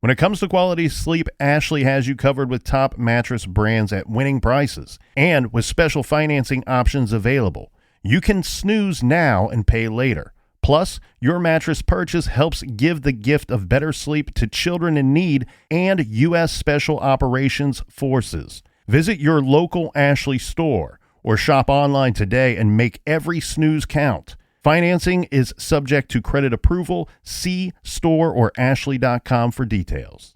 When it comes to quality sleep, Ashley has you covered with top mattress brands at winning prices and with special financing options available. You can snooze now and pay later. Plus, your mattress purchase helps give the gift of better sleep to children in need and U.S. Special Operations Forces. Visit your local Ashley store or shop online today and make every snooze count. Financing is subject to credit approval. See store or ashley.com for details.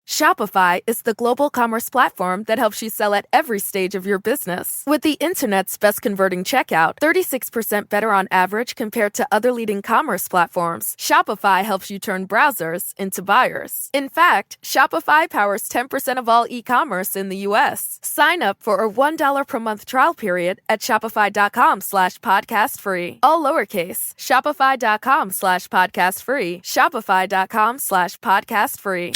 Shopify is the global commerce platform that helps you sell at every stage of your business. With the internet's best converting checkout, 36% better on average compared to other leading commerce platforms, Shopify helps you turn browsers into buyers. In fact, Shopify powers 10% of all e-commerce in the U.S. Sign up for a $1 per month trial period at shopify.com/podcast free. All lowercase, shopify.com/podcast free, shopify.com/podcast free.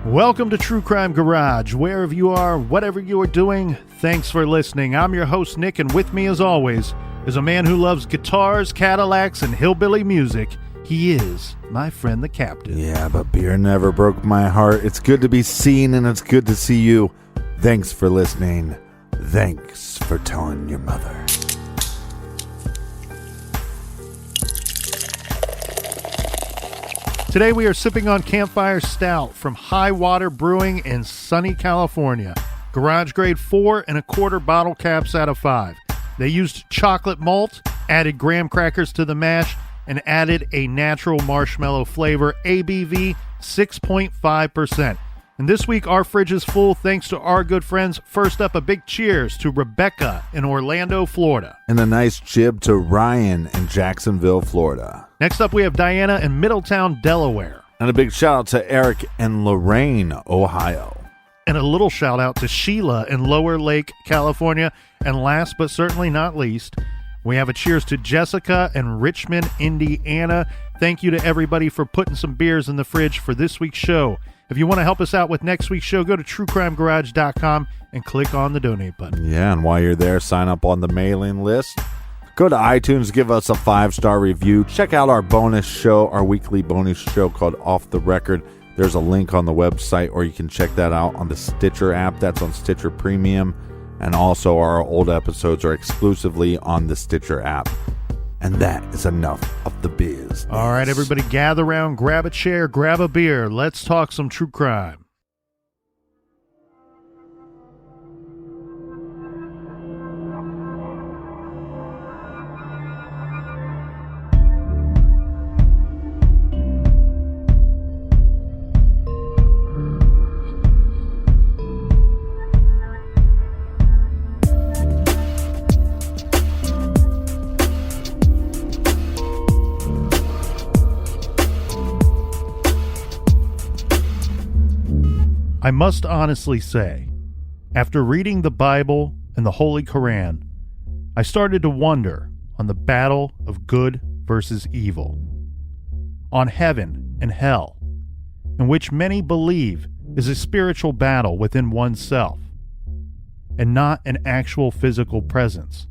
Welcome to True Crime Garage. Wherever you are, whatever you are doing, thanks for listening. I'm your host, Nick, and with me, as always, is a man who loves guitars, Cadillacs, and hillbilly music. He is my friend, the Captain. Yeah, but beer never broke my heart. It's good to be seen, and it's good to see you. Thanks for listening. Thanks for telling your mother. Today we are sipping on Campfire Stout from High Water Brewing in sunny California. Garage grade 4 1/4 bottle caps out of 5. They used chocolate malt, added graham crackers to the mash, and added a natural marshmallow flavor. ABV 6.5%. And this week our fridge is full thanks to our good friends. First up, a big cheers to Rebecca in Orlando, Florida. And a nice jib to Ryan in Jacksonville, Florida. Next up, we have Diana in Middletown, Delaware. And a big shout out to Eric in Lorraine, Ohio. And a little shout out to Sheila in Lower Lake, California. And last but certainly not least, we have a cheers to Jessica in Richmond, Indiana. Thank you to everybody for putting some beers in the fridge for this week's show. If you want to help us out with next week's show, go to truecrimegarage.com and click on the donate button. Yeah, and while you're there, sign up on the mailing list. Go to iTunes, give us a 5-star review. Check out our bonus show, our weekly bonus show called Off the Record. There's a link on the website, or you can check that out on the Stitcher app. That's on Stitcher Premium. And also our old episodes are exclusively on the Stitcher app. And that is enough of the biz. All right, everybody, gather around, grab a chair, grab a beer. Let's talk some true crime. I must honestly say, after reading the Bible and the Holy Quran, I started to wonder on the battle of good versus evil, on heaven and hell, in which many believe is a spiritual battle within oneself, and not an actual physical presence.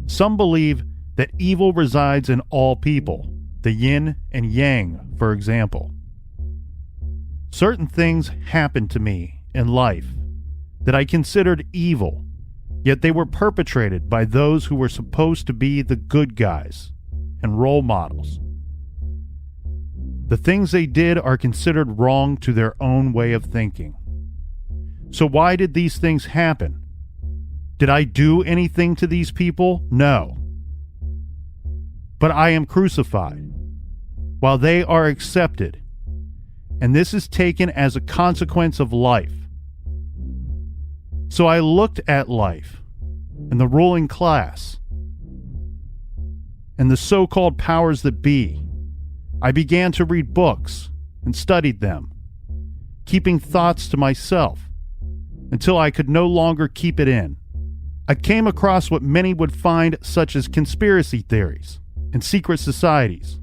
Some believe that evil resides in all people, the yin and yang, for example. Certain things happened to me in life that I considered evil, yet they were perpetrated by those who were supposed to be the good guys and role models. The things they did are considered wrong to their own way of thinking. So why did these things happen? Did I do anything to these people? No. But I am crucified, while they are accepted. and this is taken as a consequence of life. So I looked at life and the ruling class and the so-called powers that be. I began to read books and studied them, keeping thoughts to myself until I could no longer keep it in. I came across what many would find such as conspiracy theories and secret societies,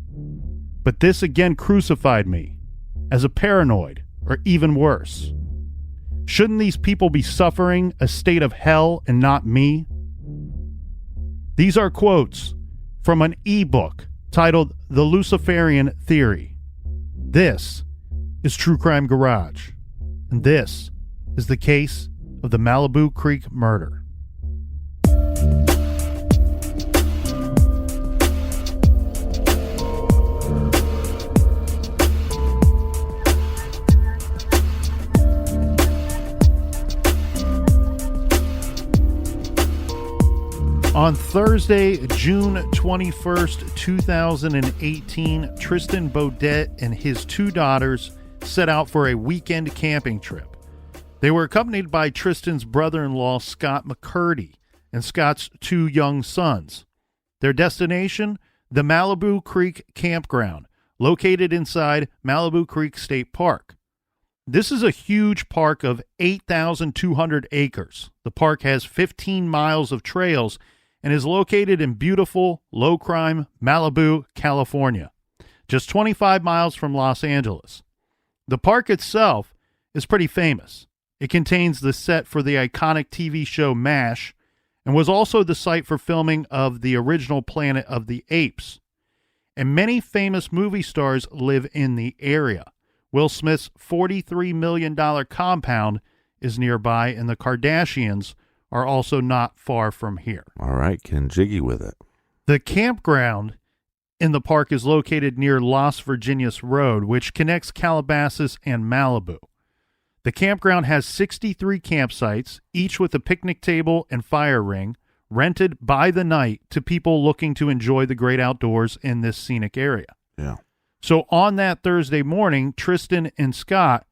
but this again crucified me as a paranoid, or even worse. Shouldn't these people be suffering a state of hell and not me? These are quotes from an ebook titled The Luciferian Theory. This is True Crime Garage, and this is the case of the Malibu Creek murder. On Thursday, June 21st, 2018, Tristan Beaudet and his two daughters set out for a weekend camping trip. They were accompanied by Tristan's brother-in-law, Scott McCurdy, and Scott's two young sons. Their destination, the Malibu Creek Campground, located inside Malibu Creek State Park. This is a huge park of 8,200 acres. The park has 15 miles of trails and is located in beautiful, low-crime Malibu, California, just 25 miles from Los Angeles. The park itself is pretty famous. It contains the set for the iconic TV show MASH and was also the site for filming of the original Planet of the Apes. And many famous movie stars live in the area. Will Smith's $43 million compound is nearby, and the Kardashians are also not far from here. All right, getting jiggy with it. The campground in the park is located near Las Virginias Road, which connects Calabasas and Malibu. The campground has 63 campsites, each with a picnic table and fire ring, rented by the night to people looking to enjoy the great outdoors in this scenic area. Yeah. So on that Thursday morning, Tristan and Scott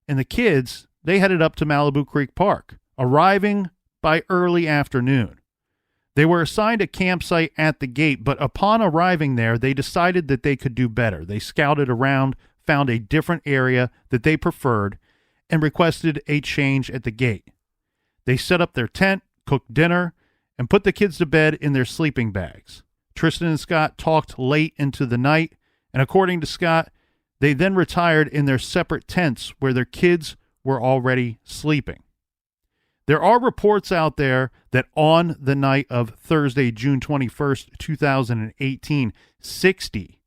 and the kids, they headed up to Malibu Creek Park, arriving by early afternoon. They were assigned a campsite at the gate, but upon arriving there, they decided that they could do better. They scouted around, found a different area that they preferred, and requested a change at the gate. They set up their tent, cooked dinner, and put the kids to bed in their sleeping bags. Tristan and Scott talked late into the night, and according to Scott, they then retired in their separate tents where their kids were already sleeping. There are reports out there that on the night of Thursday, June 21st, 2018, 60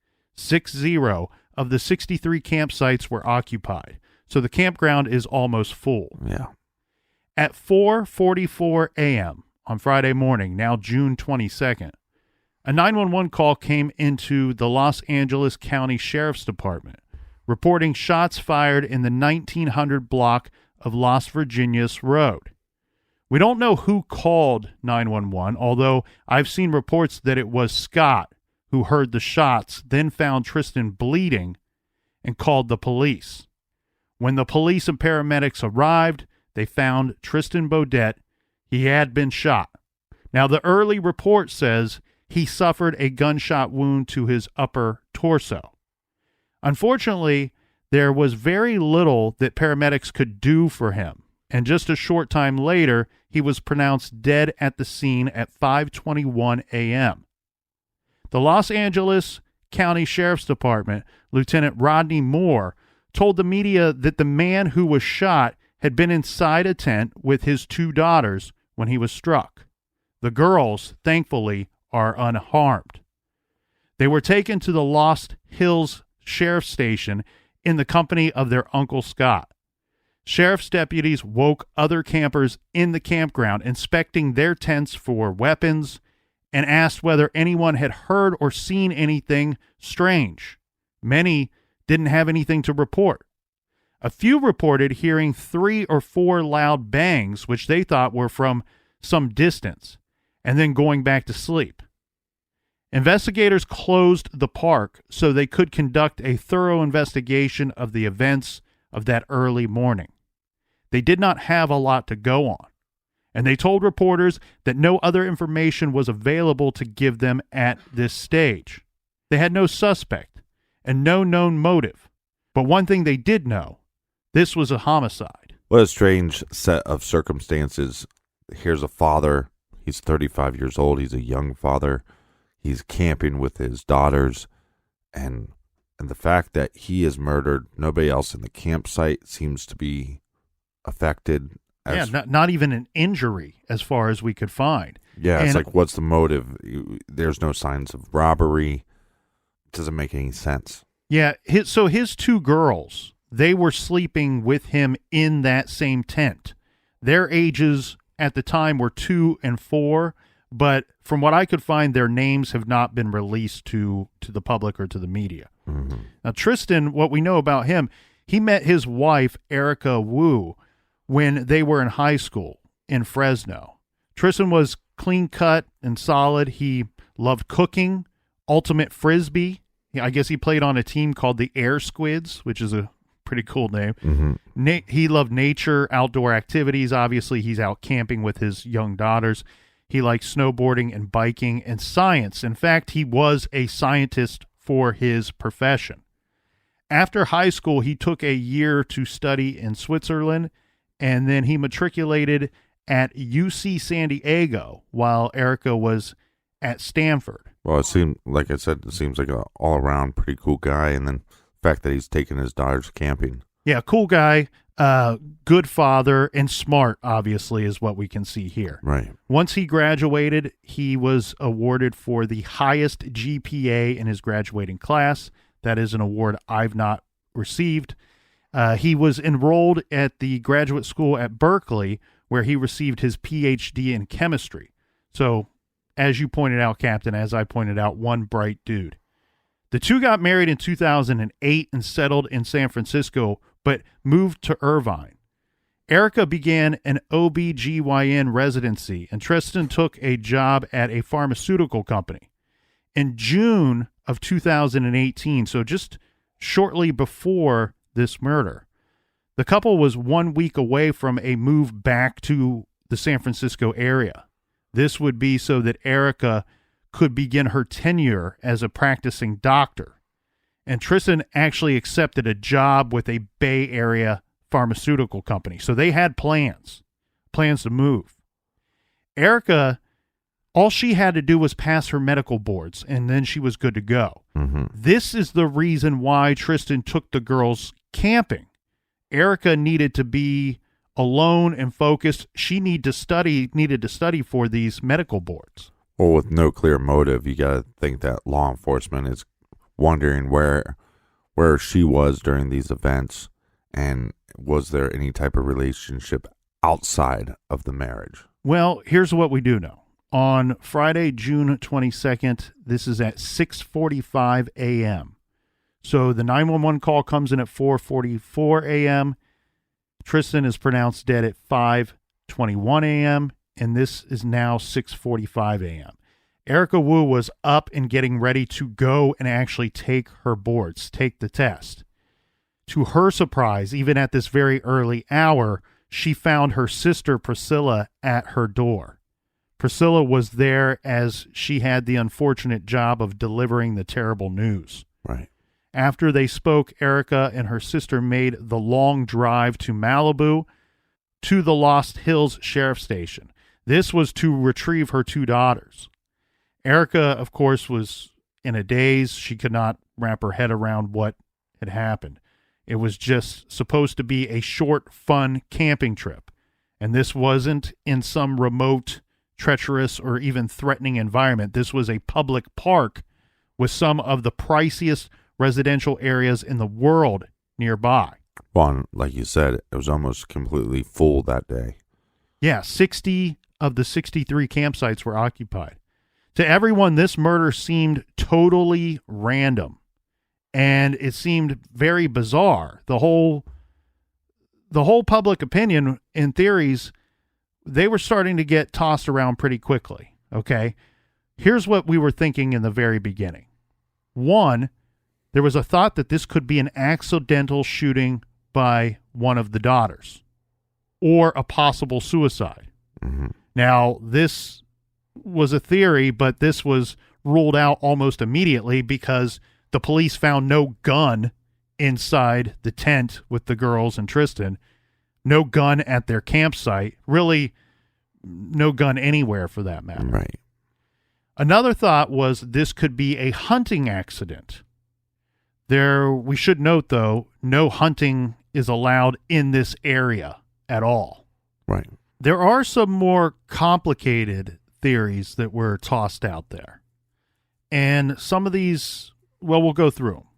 of the 63 campsites were occupied. So the campground is almost full. Yeah. At 4:44 a.m. on Friday morning, now June 22nd, a 911 call came into the Los Angeles County Sheriff's Department, reporting shots fired in the 1900 block of Las Virginias Road. We don't know who called 911, although I've seen reports that it was Scott who heard the shots, then found Tristan bleeding and called the police. When the police and paramedics arrived, they found Tristan Beaudet. He had been shot. Now, the early report says he suffered a gunshot wound to his upper torso. Unfortunately, there was very little that paramedics could do for him, and just a short time later, he was pronounced dead at the scene at 5:21 a.m. The Los Angeles County Sheriff's Department, Lieutenant Rodney Moore, told the media that the man who was shot had been inside a tent with his two daughters when he was struck. The girls, thankfully, are unharmed. They were taken to the Lost Hills Sheriff's Station in the company of their Uncle Scott. Sheriff's deputies woke other campers in the campground, inspecting their tents for weapons, and asked whether anyone had heard or seen anything strange. Many didn't have anything to report. A few reported hearing 3 or 4 loud bangs, which they thought were from some distance, and then going back to sleep. Investigators closed the park so they could conduct a thorough investigation of the events of that early morning. They did not have a lot to go on, and they told reporters that no other information was available to give them at this stage. They had no suspect and no known motive, but one thing they did know, this was a homicide. What a strange set of circumstances. Here's a father. He's 35 years old. He's a young father. He's camping with his daughters, and the fact that he is murdered, nobody else in the campsite seems to be affected. Not even an injury as far as we could find. Yeah, it's like, what's the motive? There's no signs of robbery. It doesn't make any sense. Yeah, his two girls, they were sleeping with him in that same tent. Their ages at the time were 2 and 4, but from what I could find, their names have not been released to the public or to the media. Mm-hmm. Now, Tristan, what we know about him, he met his wife, Erica Wu, when they were in high school in Fresno. Tristan was clean-cut and solid. He loved cooking, ultimate frisbee. I guess he played on a team called the Air Squids, which is a pretty cool name. Mm-hmm. He loved nature, outdoor activities. Obviously, he's out camping with his young daughters. He liked snowboarding and biking and science. In fact, he was a scientist for his profession. After high school, he took a year to study in Switzerland, and then he matriculated at UC San Diego while Erica was at Stanford. Well, it seemed, like I said, it seems like an all-around pretty cool guy, and then the fact that he's taking his daughters camping. Yeah, cool guy, good father, and smart, obviously, is what we can see here. Right. Once he graduated, he was awarded for the highest GPA in his graduating class. That is an award I've not received. He was enrolled at the graduate school at Berkeley, where he received his PhD in chemistry. So, as you pointed out, Captain, as I pointed out, one bright dude. The two got married in 2008 and settled in San Francisco, but moved to Irvine. Erica began an OB/GYN residency, and Tristan took a job at a pharmaceutical company. In June of 2018, so just shortly before this murder, the couple was 1 week away from a move back to the San Francisco area. This would be so that Erica could begin her tenure as a practicing doctor. And Tristan actually accepted a job with a Bay Area pharmaceutical company. So they had plans to move. Erica, all she had to do was pass her medical boards, and then she was good to go. Mm-hmm. This is the reason why Tristan took the girls camping. Erica needed to be alone and focused. She needed to study for these medical boards. Well, with no clear motive, you got to think that law enforcement is wondering where she was during these events, and was there any type of relationship outside of the marriage? Well, here's what we do know. On Friday, June 22nd, this is at 6:45 a.m. So the 911 call comes in at 4:44 a.m. Tristan is pronounced dead at 5:21 a.m., and this is now 6:45 a.m. Erica Wu was up and getting ready to go and actually take her boards, take the test. To her surprise, even at this very early hour, she found her sister Priscilla at her door. Priscilla was there as she had the unfortunate job of delivering the terrible news. Right. After they spoke, Erica and her sister made the long drive to Malibu to the Lost Hills Sheriff Station. This was to retrieve her two daughters. Erica, of course, was in a daze. She could not wrap her head around what had happened. It was just supposed to be a short, fun camping trip. And this wasn't in some remote, treacherous, or even threatening environment. This was a public park with some of the priciest residential areas in the world nearby. Well, like you said, it was almost completely full that day. Yeah, 60 of the 63 campsites were occupied. To everyone, this murder seemed totally random, and it seemed very bizarre. The whole public opinion and theories, they were starting to get tossed around pretty quickly, okay? Here's what we were thinking in the very beginning. One, there was a thought that this could be an accidental shooting by one of the daughters or a possible suicide. Mm-hmm. Now, this was a theory, but this was ruled out almost immediately because the police found no gun inside the tent with the girls and Tristan, no gun at their campsite, really no gun anywhere for that matter. Right. Another thought was this could be a hunting accident. We should note, though, no hunting is allowed in this area at all. Right. There are some more complicated theories that were tossed out there. And some of these, well, we'll go through them.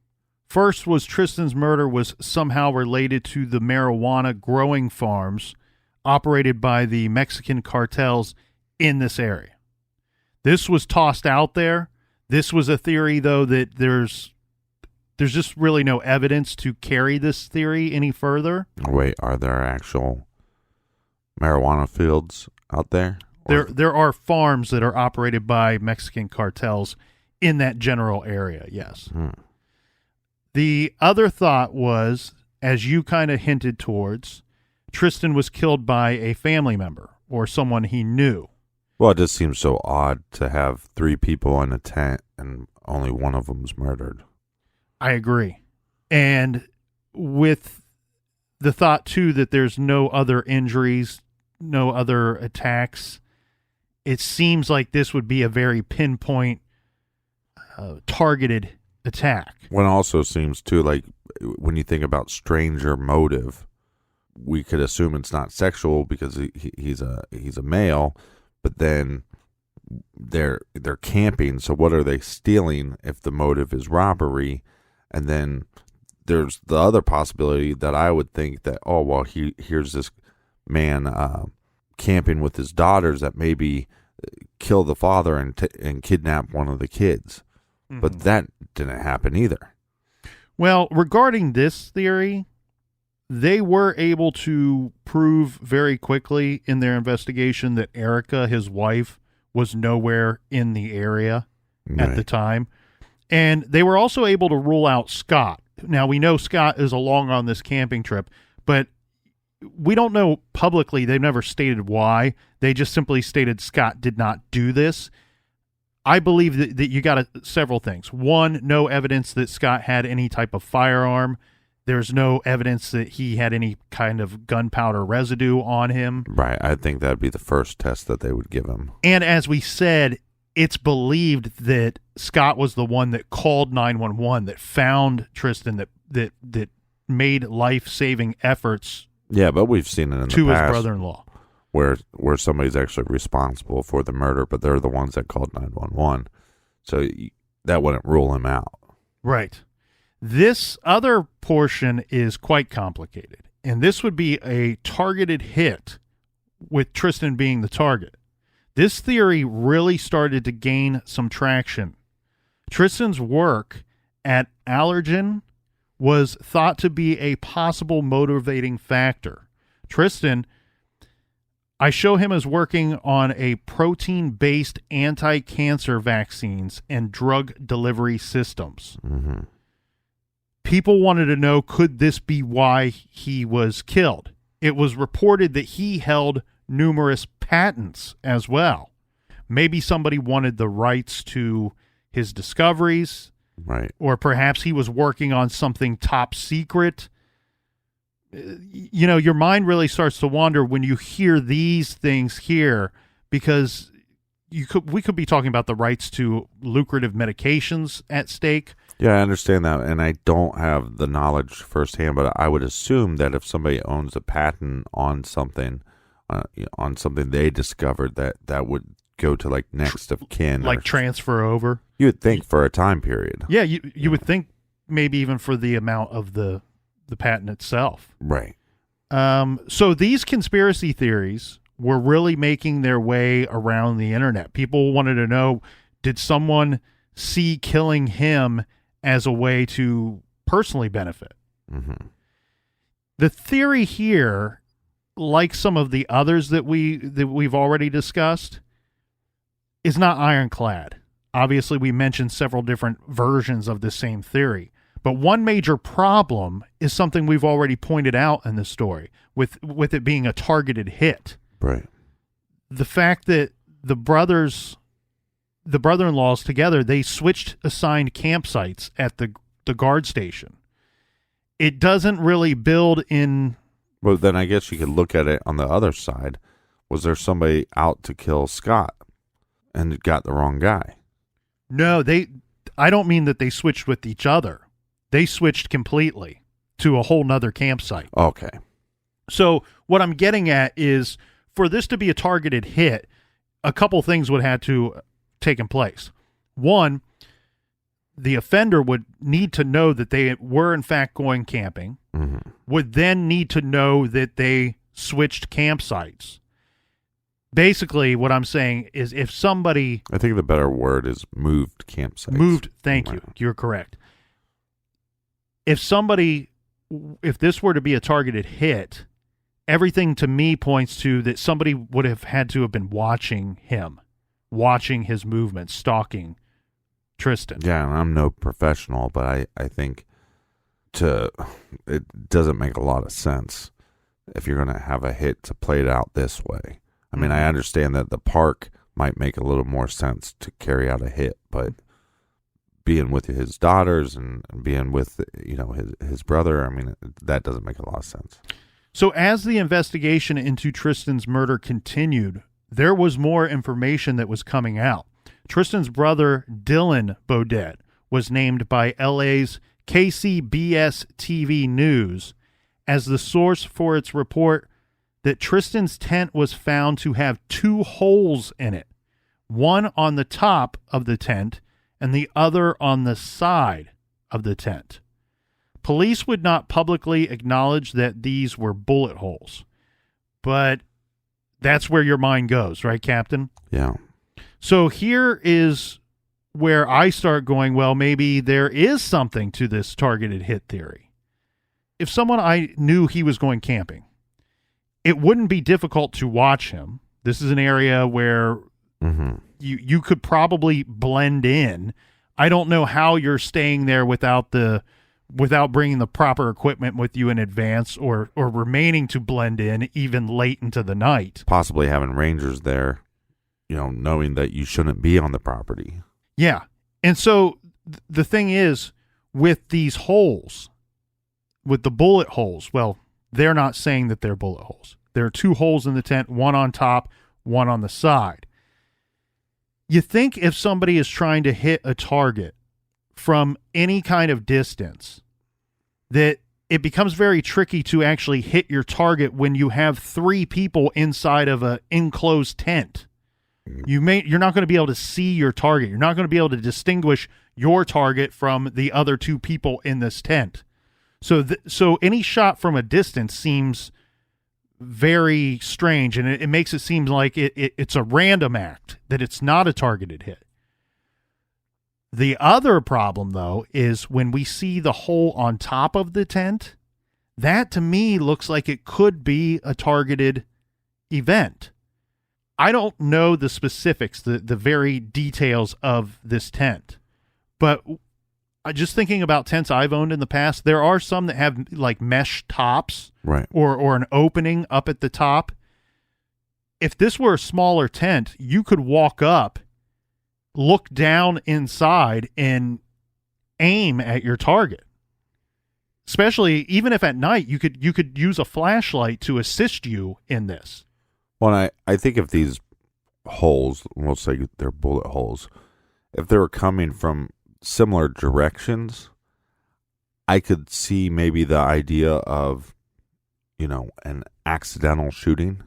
First was Tristan's murder was somehow related to the marijuana growing farms operated by the Mexican cartels in this area. This was tossed out there. This was a theory, though, that there's just really no evidence to carry this theory any further. Wait, are there actual marijuana fields out there? There are farms that are operated by Mexican cartels in that general area, yes. The other thought was, as you kind of hinted towards, Tristan was killed by a family member or someone he knew. Well, it just seems so odd to have 3 people in a tent and only one of them's murdered. I agree. And with the thought, too, that there's no other injuries, no other attacks, it seems like this would be a very pinpoint, targeted attack. Well, it also seems, too, like when you think about stranger motive, we could assume it's not sexual because he's a male, but then they're camping, so what are they stealing if the motive is robbery? And then there's the other possibility that I would think that, oh, well, here's this man camping with his daughters that maybe kill the father and kidnap one of the kids. Mm-hmm. But that didn't happen either. Well, regarding this theory, they were able to prove very quickly in their investigation that Erica, his wife, was nowhere in the area at the time. And they were also able to rule out Scott. Now, we know Scott is along on this camping trip, but we don't know publicly. They've never stated why. They just simply stated Scott did not do this. I believe that you got several things. One, no evidence that Scott had any type of firearm. There's no evidence that he had any kind of gunpowder residue on him. Right. I think that'd be the first test that they would give him. And as we said, it's believed that Scott was the one that called 911, that found Tristan, that made life-saving efforts. Yeah, but we've seen it in the past to his brother-in-law, where somebody's actually responsible for the murder, but they're the ones that called 911. So that wouldn't rule him out. Right. This other portion is quite complicated, and this would be a targeted hit with Tristan being the target. This theory really started to gain some traction. Tristan's work at Allergen was thought to be a possible motivating factor. Tristan, I show him as working on a protein-based anti-cancer vaccines and drug delivery systems. Mm-hmm. People wanted to know, could this be why he was killed? It was reported that he held numerous patents as well. Maybe somebody wanted the rights to his discoveries, right? Or perhaps he was working on something top secret. You know, your mind really starts to wander when you hear these things here, because we could be talking about the rights to lucrative medications at stake. Yeah, I understand that, and I don't have the knowledge firsthand, but I would assume that if somebody owns a patent on something they discovered, that would go to like next of kin, like transfer over. You would think for a time period. Yeah, you would think maybe even for the amount of the patent itself. Right. So these conspiracy theories were really making their way around the internet. People wanted to know, did someone see killing him as a way to personally benefit? Mm-hmm. The theory here, like some of the others that we've already discussed, is not ironclad. Obviously, we mentioned several different versions of the same theory. But one major problem is something we've already pointed out in the story, with it being a targeted hit. Right. The fact that the brother-in-laws together, they switched assigned campsites at the guard station. It doesn't really build in. Well, then I guess you could look at it on the other side. Was there somebody out to kill Scott and got the wrong guy? No, I don't mean that they switched with each other. They switched completely to a whole nother campsite. Okay. So what I'm getting at is, for this to be a targeted hit, a couple things would have to taken place. One, the offender would need to know that they were in fact going camping, would then need to know that they switched campsites. Basically, what I'm saying is, if somebody... I think the better word is moved campsites. Thank you. You're correct. If this were to be a targeted hit, everything to me points to that somebody would have had to have been watching him, watching his movements, stalking Tristan. Yeah, and I'm no professional, but I think it doesn't make a lot of sense if you're going to have a hit to play it out this way. I mean, I understand that the park might make a little more sense to carry out a hit, but being with his daughters and being with, his brother, I mean, that doesn't make a lot of sense. So as the investigation into Tristan's murder continued, there was more information that was coming out. Tristan's brother, Dylan Baudet, was named by LA's KCBS TV News as the source for its report that Tristan's tent was found to have 2 holes in it, one on the top of the tent and the other on the side of the tent. Police would not publicly acknowledge that these were bullet holes, but that's where your mind goes, right, Captain? Yeah. So here is where I start going, well, maybe there is something to this targeted hit theory. If someone I knew he was going camping, it wouldn't be difficult to watch him. This is an area where you could probably blend in. I don't know how you're staying there without bringing the proper equipment with you in advance, or remaining to blend in even late into the night. Possibly having rangers there, knowing that you shouldn't be on the property. Yeah. And so the thing is, with these holes, with the bullet holes, well, they're not saying that they're bullet holes. There are 2 holes in the tent, one on top, one on the side. You think if somebody is trying to hit a target from any kind of distance, that it becomes very tricky to actually hit your target when you have 3 people inside of an enclosed tent. You're not going to be able to see your target. You're not going to be able to distinguish your target from the other 2 people in this tent. So any shot from a distance seems very strange, and it makes it seem like it's a random act, that it's not a targeted hit. The other problem, though, is when we see the hole on top of the tent, that to me looks like it could be a targeted event. I don't know the specifics, the very details of this tent, but just thinking about tents I've owned in the past, there are some that have like mesh tops, right, or an opening up at the top. If this were a smaller tent, you could walk up, look down inside, and aim at your target. Especially even if at night you could use a flashlight to assist you in this. Well, I think if these holes, we'll say they're bullet holes, if they were coming from similar directions, I could see maybe the idea of, an accidental shooting.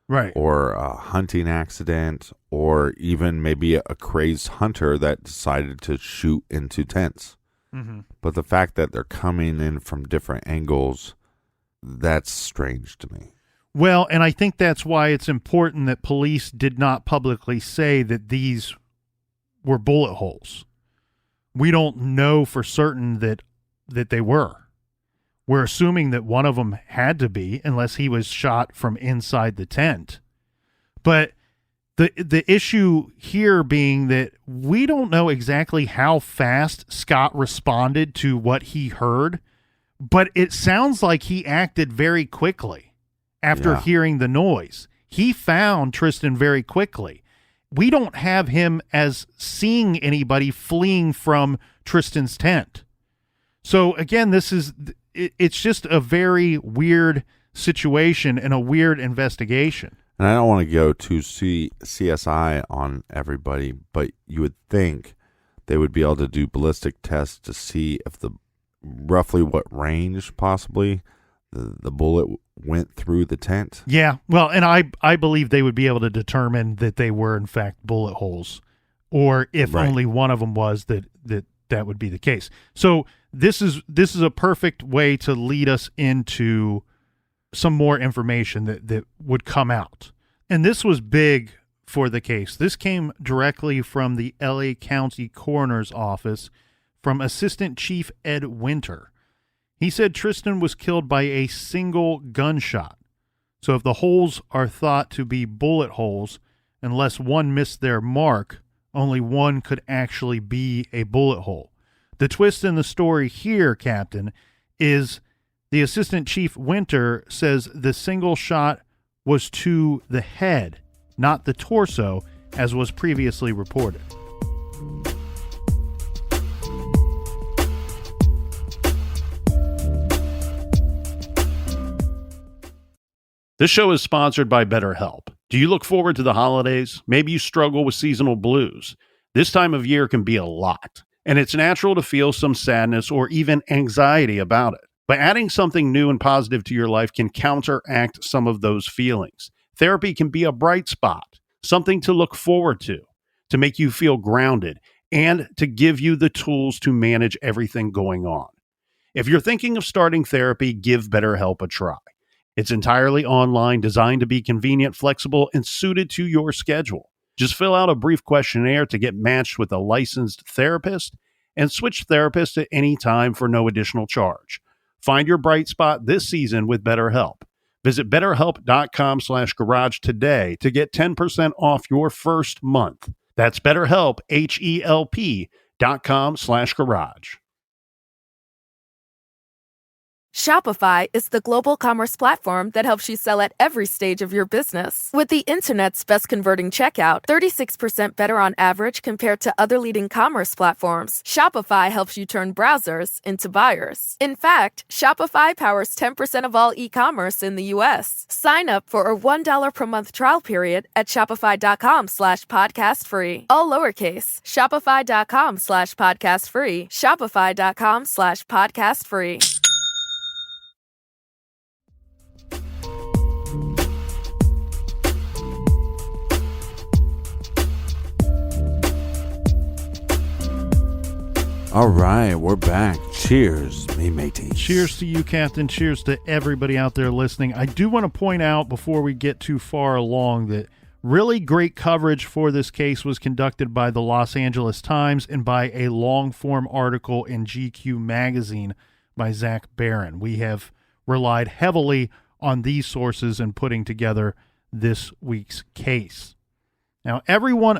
Right. Or a hunting accident, or even maybe a crazed hunter that decided to shoot into tents. Mm-hmm. But the fact that they're coming in from different angles, that's strange to me. Well, and I think that's why it's important that police did not publicly say that these were bullet holes. We don't know for certain that they were. We're assuming that one of them had to be, unless he was shot from inside the tent. But The issue here being that we don't know exactly how fast Scott responded to what he heard, but it sounds like he acted very quickly after hearing the noise. He found Tristan very quickly. We don't have him as seeing anybody fleeing from Tristan's tent. So again, it's just a very weird situation and a weird investigation. And I don't want to go to CSI on everybody, but you would think they would be able to do ballistic tests to see if roughly what range possibly the bullet went through the tent. Yeah, well, and I believe they would be able to determine that they were in fact bullet holes, or if only one of them was, that would be the case. So this is a perfect way to lead us into some more information that would come out. And this was big for the case. This came directly from the LA County Coroner's Office from Assistant Chief Ed Winter. He said Tristan was killed by a single gunshot. So if the holes are thought to be bullet holes, unless one missed their mark, only one could actually be a bullet hole. The twist in the story here, Captain, is the Assistant Chief Winter says the single shot was to the head, not the torso, as was previously reported. This show is sponsored by BetterHelp. Do you look forward to the holidays? Maybe you struggle with seasonal blues. This time of year can be a lot, and it's natural to feel some sadness or even anxiety about it. But adding something new and positive to your life can counteract some of those feelings. Therapy can be a bright spot, something to look forward to make you feel grounded, and to give you the tools to manage everything going on. If you're thinking of starting therapy, give BetterHelp a try. It's entirely online, designed to be convenient, flexible, and suited to your schedule. Just fill out a brief questionnaire to get matched with a licensed therapist and switch therapists at any time for no additional charge. Find your bright spot this season with BetterHelp. Visit BetterHelp.com/garage today to get 10% off your first month. That's BetterHelp, HELP.com/garage. Shopify is the global commerce platform that helps you sell at every stage of your business. With the internet's best converting checkout, 36% better on average compared to other leading commerce platforms, Shopify helps you turn browsers into buyers. In fact, Shopify powers 10% of all e-commerce in the U.S. Sign up for a $1 per month trial period at shopify.com/podcastfree. All lowercase, shopify.com/podcastfree, shopify.com/podcastfree. All right, we're back. Cheers, me mateys. Cheers to you, Captain. Cheers to everybody out there listening. I do want to point out before we get too far along that really great coverage for this case was conducted by the Los Angeles Times and by a long-form article in GQ magazine by Zach Barron. We have relied heavily on these sources in putting together this week's case. Now, everyone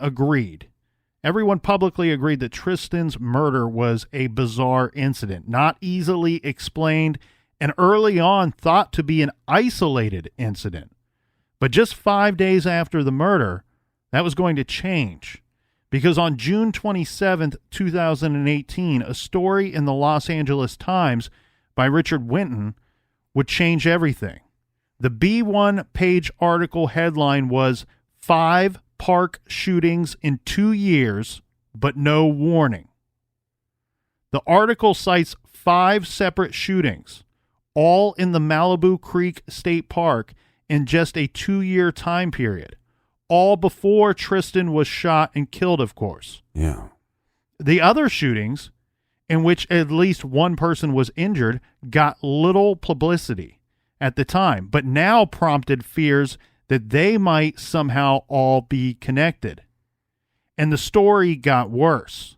publicly agreed that Tristan's murder was a bizarre incident, not easily explained, and early on thought to be an isolated incident. But just 5 days after the murder, that was going to change. Because on June 27th, 2018, a story in the Los Angeles Times by Richard Winton would change everything. The B1 page article headline was 5 park shootings in 2 years, but no warning. The article cites 5 separate shootings, all in the Malibu Creek State Park in just a 2-year time period, all before Tristan was shot and killed, of course. Yeah. The other shootings, in which at least one person was injured, got little publicity at the time, but now prompted fears that they might somehow all be connected. And the story got worse.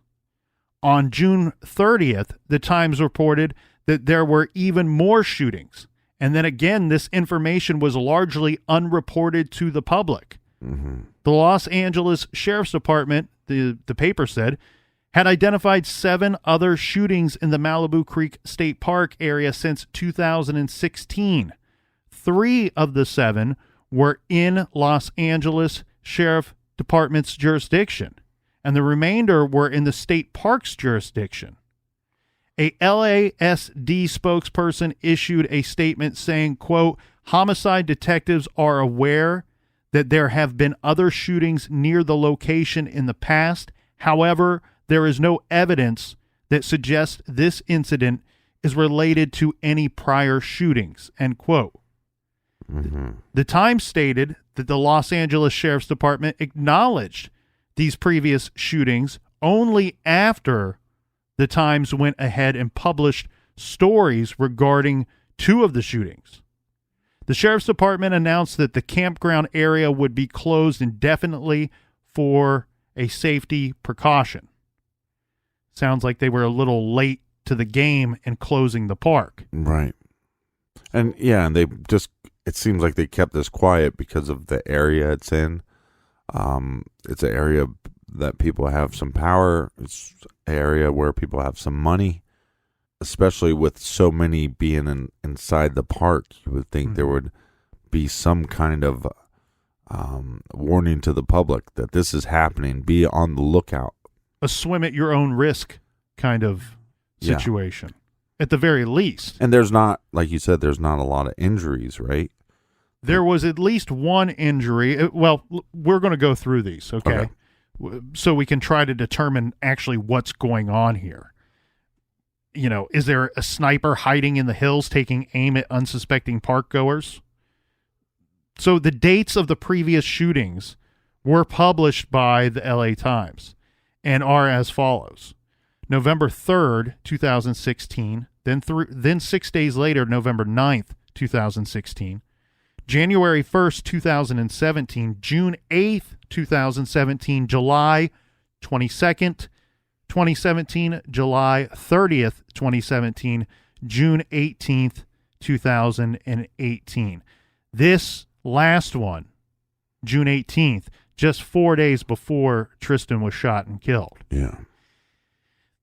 On June 30th, the Times reported that there were even more shootings. And then again, this information was largely unreported to the public. The Los Angeles Sheriff's Department, the paper said, had identified 7 other shootings in the Malibu Creek State Park area since 2016. 3 of the 7 were in Los Angeles Sheriff Department's jurisdiction, and the remainder were in the state park's jurisdiction. A LASD spokesperson issued a statement saying, quote, "Homicide detectives are aware that there have been other shootings near the location in the past. However, there is no evidence that suggests this incident is related to any prior shootings," end quote. The Times stated that the Los Angeles Sheriff's Department acknowledged these previous shootings only after the Times went ahead and published stories regarding 2 of the shootings. The Sheriff's Department announced that the campground area would be closed indefinitely for a safety precaution. Sounds like they were a little late to the game in closing the park. Right. And yeah, and it seems like they kept this quiet because of the area it's in. It's an area that people have some power. It's an area where people have some money, especially with so many being inside the park. You would think there would be some kind of warning to the public that this is happening. Be on the lookout. A swim at your own risk kind of situation, at the very least. And there's not, like you said, there's not a lot of injuries, right? There was at least one injury. Well, we're going to go through these, okay? So we can try to determine actually what's going on here. You know, is there a sniper hiding in the hills taking aim at unsuspecting park goers? So the dates of the previous shootings were published by the LA Times and are as follows. November 3rd, 2016, then 6 days later, November 9th, 2016, January 1st, 2017, June 8th, 2017, July 22nd, 2017, July 30th, 2017, June 18th, 2018. This last one, June 18th, just 4 days before Tristan was shot and killed. Yeah.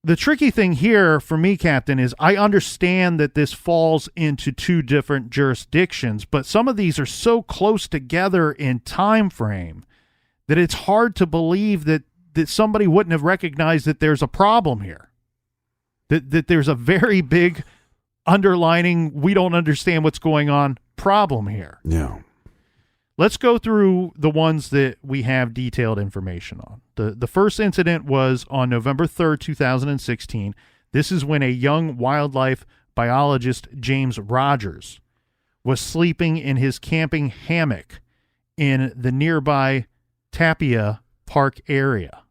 The tricky thing here for me, Captain, is I understand that this falls into 2 different jurisdictions, but some of these are so close together in time frame that it's hard to believe that somebody wouldn't have recognized that there's a problem here, that there's a very big underlining, we don't understand what's going on problem here. Yeah. Let's go through the ones that we have detailed information on. The first incident was on November 3rd, 2016. This is when a young wildlife biologist, James Rogers, was sleeping in his camping hammock in the nearby Tapia Park area.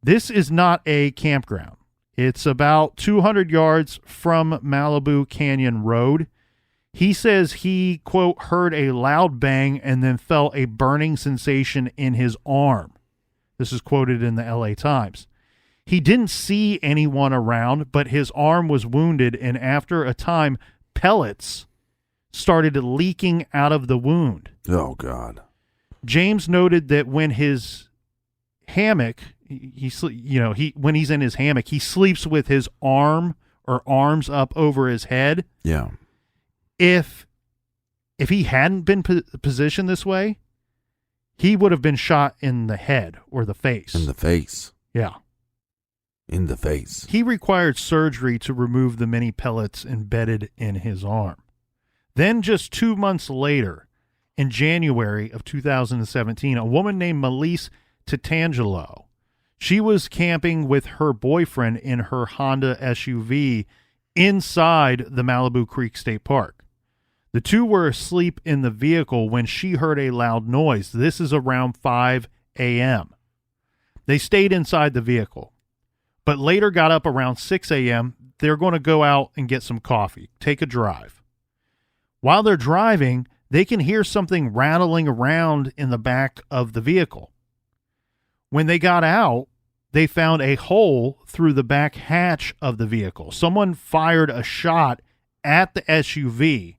This is not a campground. It's about 200 yards from Malibu Canyon Road. He says he, quote, heard a loud bang and then felt a burning sensation in his arm. This is quoted in the LA Times. He didn't see anyone around, but his arm was wounded, and after a time, pellets started leaking out of the wound. Oh, God. James noted that when his hammock, when he's in his hammock, he sleeps with his arm or arms up over his head. Yeah. If he hadn't been positioned this way, he would have been shot in the head or the face. In the face. Yeah. In the face. He required surgery to remove the many pellets embedded in his arm. Then just 2 months later, in January of 2017, a woman named Melise Tatangelo, she was camping with her boyfriend in her Honda SUV inside the Malibu Creek State Park. The two were asleep in the vehicle when she heard a loud noise. This is around 5 a.m. They stayed inside the vehicle, but later got up around 6 a.m. They're going to go out and get some coffee, take a drive. While they're driving, they can hear something rattling around in the back of the vehicle. When they got out, they found a hole through the back hatch of the vehicle. Someone fired a shot at the SUV,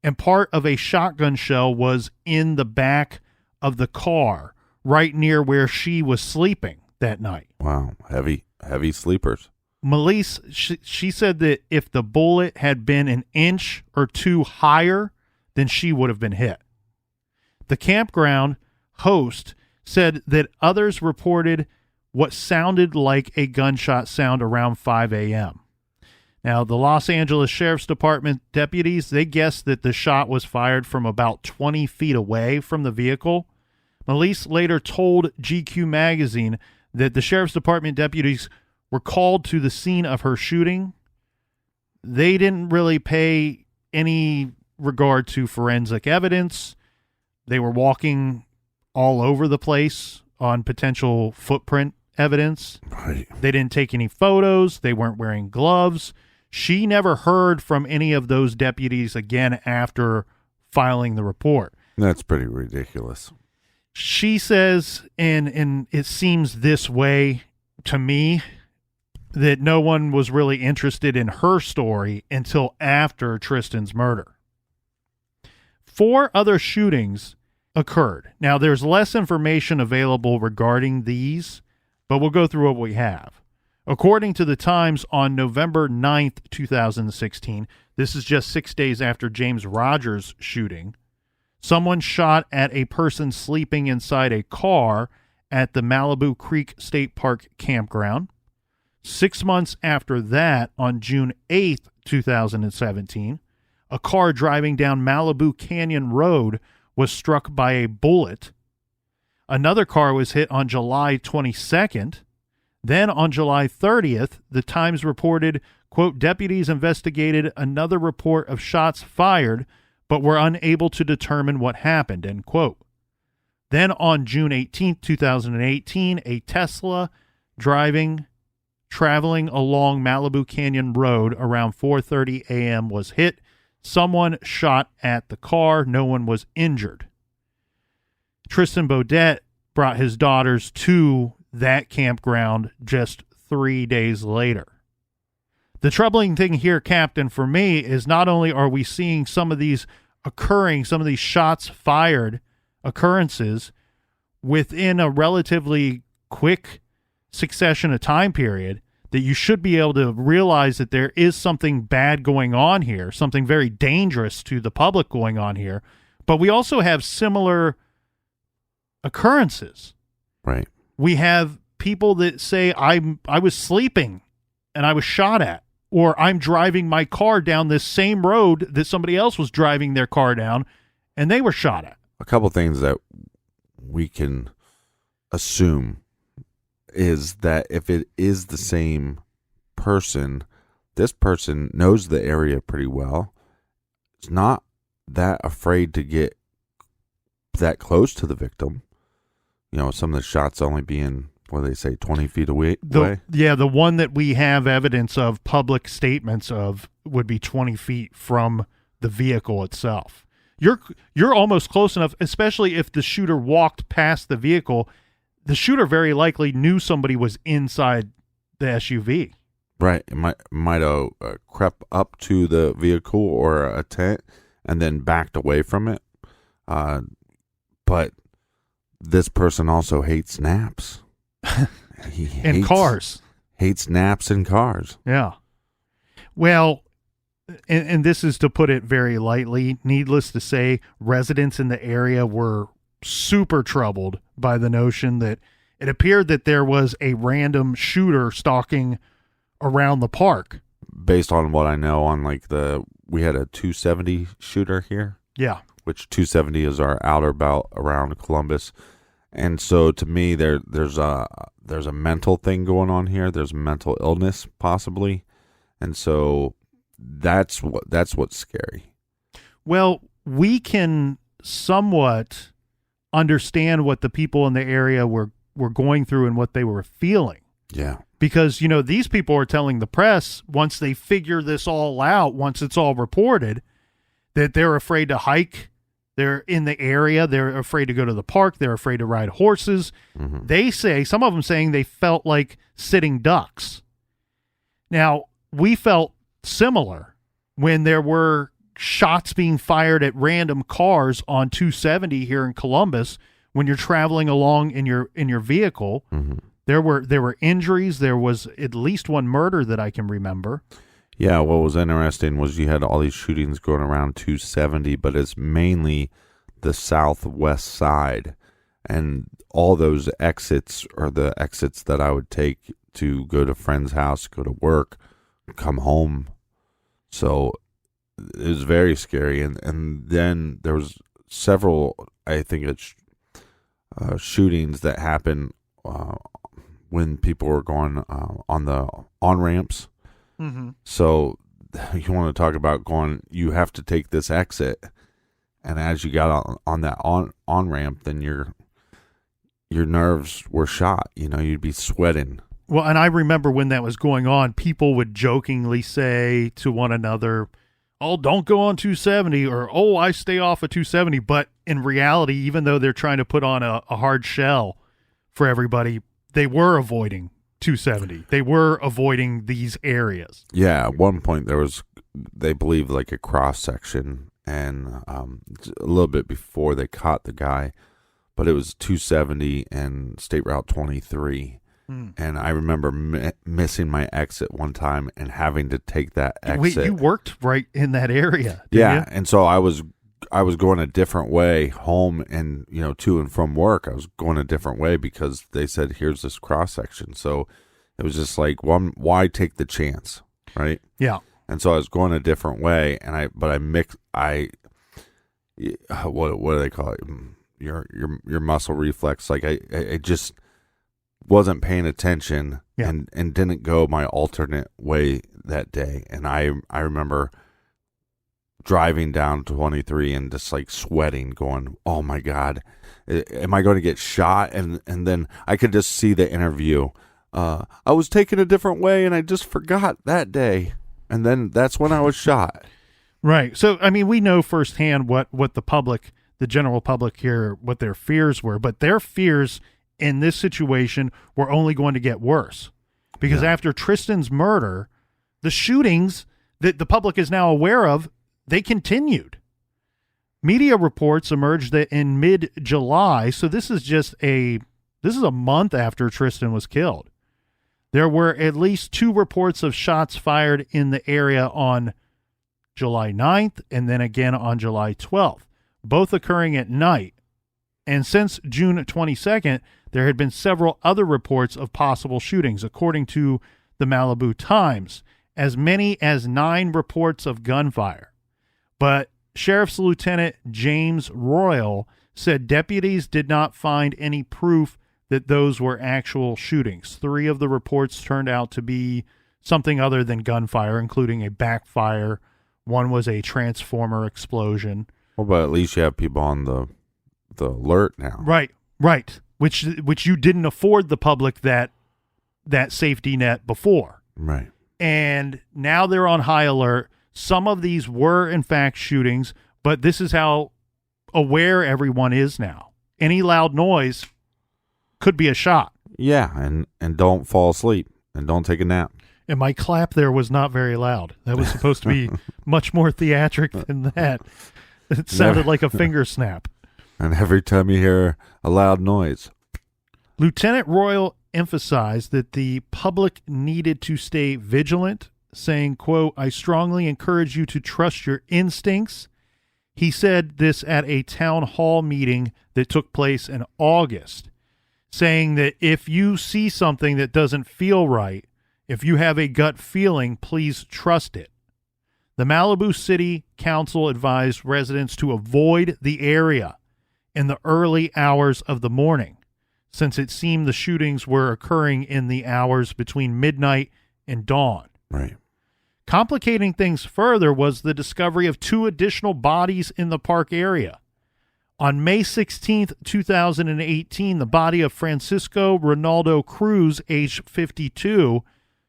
and part of a shotgun shell was in the back of the car right near where she was sleeping that night. Wow. Heavy sleepers. Melise, she said that if the bullet had been an inch or two higher, then she would have been hit. The campground host said that others reported what sounded like a gunshot sound around 5 a.m. Now, the Los Angeles Sheriff's Department deputies, they guessed that the shot was fired from about 20 feet away from the vehicle. Melise later told GQ magazine that the Sheriff's Department deputies were called to the scene of her shooting. They didn't really pay any regard to forensic evidence. They were walking all over the place on potential footprint evidence. Right. They didn't take any photos. They weren't wearing gloves. She never heard from any of those deputies again after filing the report. That's pretty ridiculous. She says, and it seems this way to me, that no one was really interested in her story until after Tristan's murder. 4 other shootings occurred. Now, there's less information available regarding these, but we'll go through what we have. According to the Times, on November 9th, 2016, this is just 6 days after James Rogers' shooting, someone shot at a person sleeping inside a car at the Malibu Creek State Park campground. 6 months after that, on June 8th, 2017, a car driving down Malibu Canyon Road was struck by a bullet. Another car was hit on July 22nd. Then on July 30th, the Times reported, quote, deputies investigated another report of shots fired, but were unable to determine what happened, end quote. Then on June 18th, 2018, a Tesla traveling along Malibu Canyon Road around 4:30 a.m. was hit. Someone shot at the car. No one was injured. Tristan Baudet brought his daughters to that campground just 3 days later. The troubling thing here, Captain, for me, is not only are we seeing some of these shots fired occurrences within a relatively quick succession of time period, that you should be able to realize that there is something bad going on here, something very dangerous to the public going on here. But we also have similar occurrences. Right. We have people that say, I was sleeping and I was shot at, or I'm driving my car down this same road that somebody else was driving their car down and they were shot at. A couple things that we can assume is that if it is the same person, this person knows the area pretty well. It's not that afraid to get that close to the victim. You know, some of the shots only being, what do they say, 20 feet away? The one that we have evidence of, public statements of, would be 20 feet from the vehicle itself. You're almost close enough, especially if the shooter walked past the vehicle. The shooter very likely knew somebody was inside the SUV. Right. It might have crept up to the vehicle or a tent and then backed away from it. But this person also hates naps. In cars. Hates naps in cars. Yeah. Well, and this is to put it very lightly. Needless to say, residents in the area were super troubled by the notion that it appeared that there was a random shooter stalking around the park. Based on what I know, on we had a 270 shooter here. Yeah. Which 270 is our outer belt around Columbus. And so to me, there's a mental thing going on here. There's mental illness possibly. And so that's what's scary. Well, we can somewhat understand what the people in the area were going through and what they were feeling. Yeah. Because, these people are telling the press, once they figure this all out, once it's all reported, that they're afraid to hike. They're in the area. They're afraid to go to the park. They're afraid to ride horses. Mm-hmm. They say, some of them saying they felt like sitting ducks. Now, we felt similar when there were shots being fired at random cars on 270 here in Columbus. when you're traveling along in your vehicle. Mm-hmm. There were injuries. There was at least one murder that I can remember. Yeah, what was interesting was you had all these shootings going around 270, but it's mainly the southwest side. And all those exits are the exits that I would take to go to friend's house, go to work, come home. So it was very scary. And then there was several, I think it's shootings that happened when people were going on the on-ramps. Mm-hmm. So you want to talk about going, you have to take this exit. And as you got on that on-ramp, then your nerves were shot. You'd be sweating. Well, and I remember when that was going on, people would jokingly say to one another, "Oh, don't go on 270," or "Oh, I stay off of 270." But in reality, even though they're trying to put on a hard shell for everybody, they were avoiding 270. They were avoiding these areas. Yeah, at one point there was, they believe, like a cross section, and a little bit before they caught the guy, but it was 270 and State Route 23. And I remember missing my exit one time and having to take that exit. Wait, you worked right in that area, didn't yeah, you? And so I was going a different way home, and to and from work. I was going a different way because they said, "Here's this cross section." So it was just like, why take the chance, right? Yeah. And so I was going a different way, and what do they call it? Your muscle reflex. Like I just wasn't paying attention, and didn't go my alternate way that day. And I remember driving down 23 and just like sweating, going, "Oh my God, am I going to get shot?" And then I could just see the interview. I was taking a different way, and I just forgot that day. And then that's when I was shot. Right. So, I mean, we know firsthand what the public, the general public here, what their fears were, but their fears in this situation were only going to get worse, because after Tristan's murder, the shootings that the public is now aware of, they continued. Media reports emerged that in mid-July, so this is a month after Tristan was killed, there were at least 2 reports of shots fired in the area on July 9th and then again on July 12th, both occurring at night. And since June 22nd, there had been several other reports of possible shootings, according to the Malibu Times, as many as 9 reports of gunfire. But Sheriff's Lieutenant James Royal said deputies did not find any proof that those were actual shootings. 3 of the reports turned out to be something other than gunfire, including a backfire. One was a transformer explosion. Well, but at least you have people on the alert now. Right. Which you didn't afford the public that safety net before. Right. And now they're on high alert. Some of these were, in fact, shootings, but this is how aware everyone is now. Any loud noise could be a shot. Yeah, and don't fall asleep, and don't take a nap. And my clap there was not very loud. That was supposed to be much more theatric than that. It sounded like a finger snap. And every time you hear a loud noise. Lieutenant Royal emphasized that the public needed to stay vigilant, saying, quote, "I strongly encourage you to trust your instincts." He said this at a town hall meeting that took place in August, saying that if you see something that doesn't feel right, if you have a gut feeling, please trust it. The Malibu City Council advised residents to avoid the area in the early hours of the morning, since it seemed the shootings were occurring in the hours between midnight and dawn. Right. Complicating things further was the discovery of 2 additional bodies in the park area. On May 16th, 2018, the body of Francisco Ronaldo Cruz, age 52,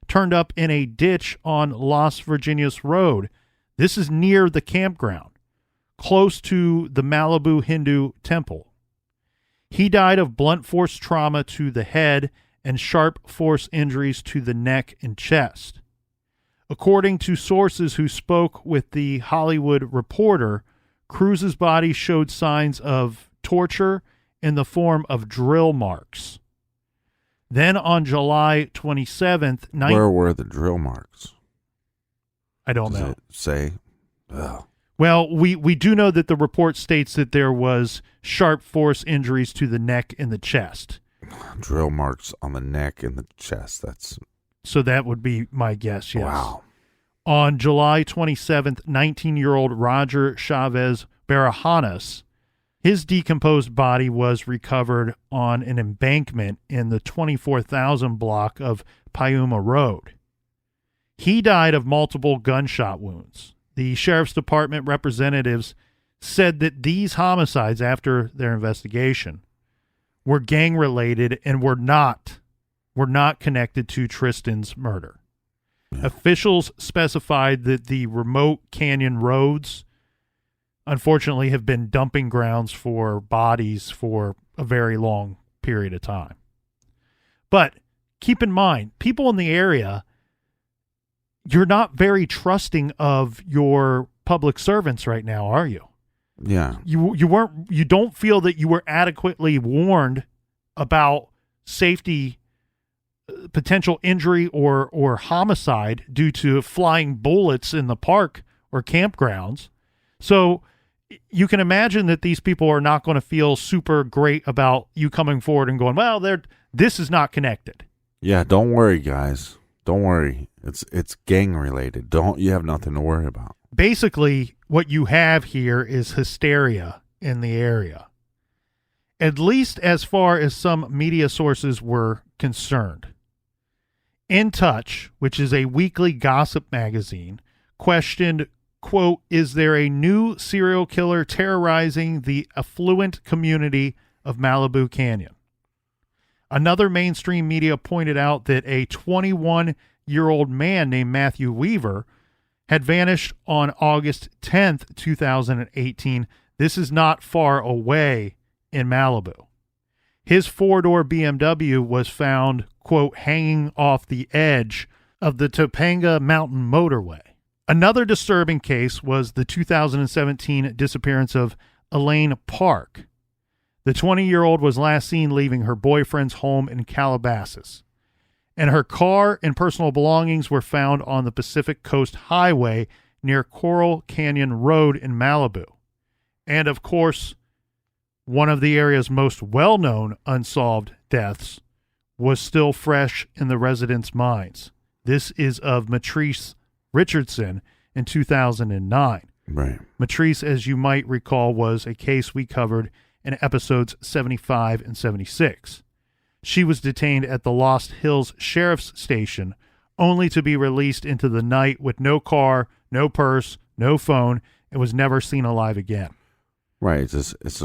turned up in a ditch on Las Virginias Road. This is near the campground, close to the Malibu Hindu temple. He died of blunt force trauma to the head and sharp force injuries to the neck and chest. According to sources who spoke with the Hollywood Reporter, Cruz's body showed signs of torture in the form of drill marks. Then on July 27th... Where were the drill marks? I don't know. Does it say? Ugh. Well, we do know that the report states that there was sharp force injuries to the neck and the chest. Drill marks on the neck and the chest. So that would be my guess, yes. Wow. On July 27th, 19-year-old Roger Chavez Barajanas, his decomposed body was recovered on an embankment in the 24,000 block of Piuma Road. He died of multiple gunshot wounds. The sheriff's department representatives said that these homicides, after their investigation, were gang-related and were not connected to Tristan's murder. Yeah. Officials specified that the remote canyon roads, unfortunately, have been dumping grounds for bodies for a very long period of time. But keep in mind, people in the area, you're not very trusting of your public servants right now, are you? Yeah. You don't feel that you were adequately warned about safety, potential injury or homicide due to flying bullets in the park or campgrounds. So you can imagine that these people are not going to feel super great about you coming forward and going, well, this is not connected. Yeah, don't worry, guys. Don't worry. It's gang related. You have nothing to worry about. Basically, what you have here is hysteria in the area, at least as far as some media sources were concerned. In Touch, which is a weekly gossip magazine, questioned, quote, "Is there a new serial killer terrorizing the affluent community of Malibu Canyon?" Another mainstream media pointed out that a 21-year-old man named Matthew Weaver had vanished on August 10th, 2018. This is not far away in Malibu. His four-door BMW was found, quote, hanging off the edge of the Topanga Mountain Motorway. Another disturbing case was the 2017 disappearance of Elaine Park. The 20-year-old was last seen leaving her boyfriend's home in Calabasas, and her car and personal belongings were found on the Pacific Coast Highway near Coral Canyon Road in Malibu. And, of course, one of the area's most well-known unsolved deaths was still fresh in the residents' minds. This is of Matrice Richardson in 2009. Right. Matrice, as you might recall, was a case we covered in episodes 75 and 76. She was detained at the Lost Hills Sheriff's Station, only to be released into the night with no car, no purse, no phone, and was never seen alive again. Right. It's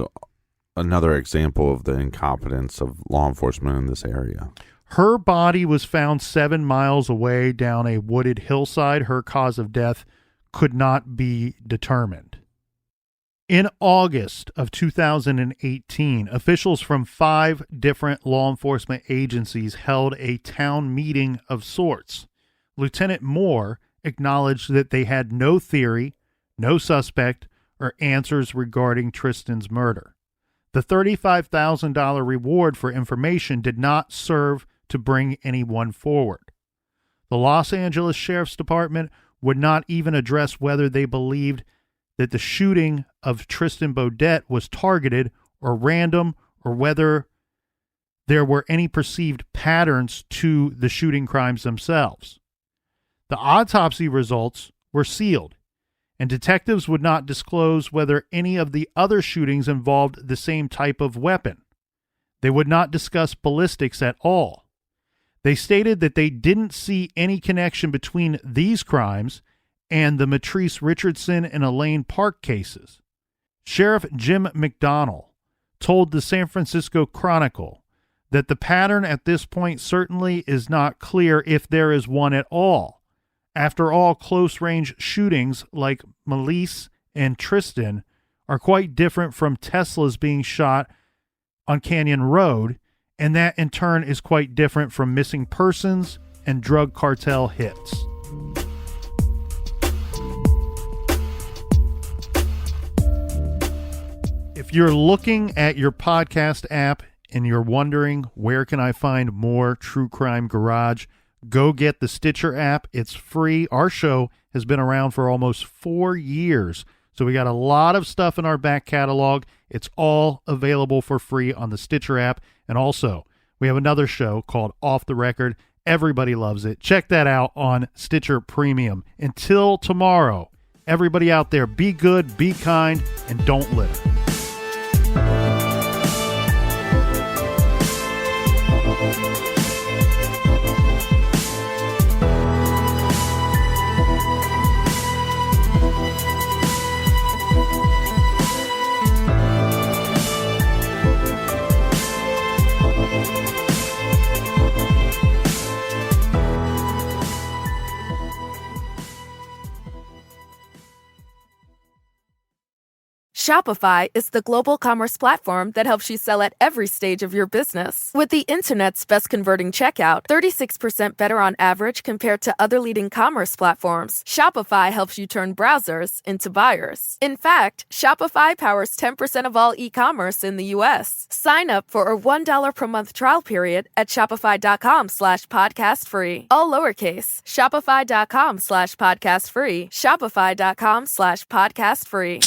another example of the incompetence of law enforcement in this area. Her body was found 7 miles away down a wooded hillside. Her cause of death could not be determined. In August of 2018, officials from 5 different law enforcement agencies held a town meeting of sorts. Lieutenant Moore acknowledged that they had no theory, no suspect, or answers regarding Tristan's murder. The $35,000 reward for information did not serve to bring anyone forward. The Los Angeles Sheriff's Department would not even address whether they believed that the shooting of Tristan Beaudet was targeted or random, or whether there were any perceived patterns to the shooting crimes themselves. The autopsy results were sealed, and detectives would not disclose whether any of the other shootings involved the same type of weapon. They would not discuss ballistics at all. They stated that they didn't see any connection between these crimes and the Matrice Richardson and Elaine Park cases. Sheriff Jim McDonnell told the San Francisco Chronicle that the pattern at this point certainly is not clear, if there is one at all. After all, close-range shootings like Melise and Tristan are quite different from Tesla's being shot on Canyon Road, and that in turn is quite different from missing persons and drug cartel hits. If you're looking at your podcast app and you're wondering where can I find more True Crime Garage, go get the Stitcher app. It's free. Our show has been around for almost 4 years, so we got a lot of stuff in our back catalog. It's all available for free on the Stitcher app. And also, we have another show called Off the Record. Everybody loves it. Check that out on Stitcher Premium. Until tomorrow, everybody out there, be good, be kind, and don't litter. Shopify is the global commerce platform that helps you sell at every stage of your business. With the internet's best converting checkout, 36% better on average compared to other leading commerce platforms, Shopify helps you turn browsers into buyers. In fact, Shopify powers 10% of all e-commerce in the U.S. Sign up for a $1 per month trial period at shopify.com/podcast free. All lowercase, shopify.com/podcast free, shopify.com/podcast free.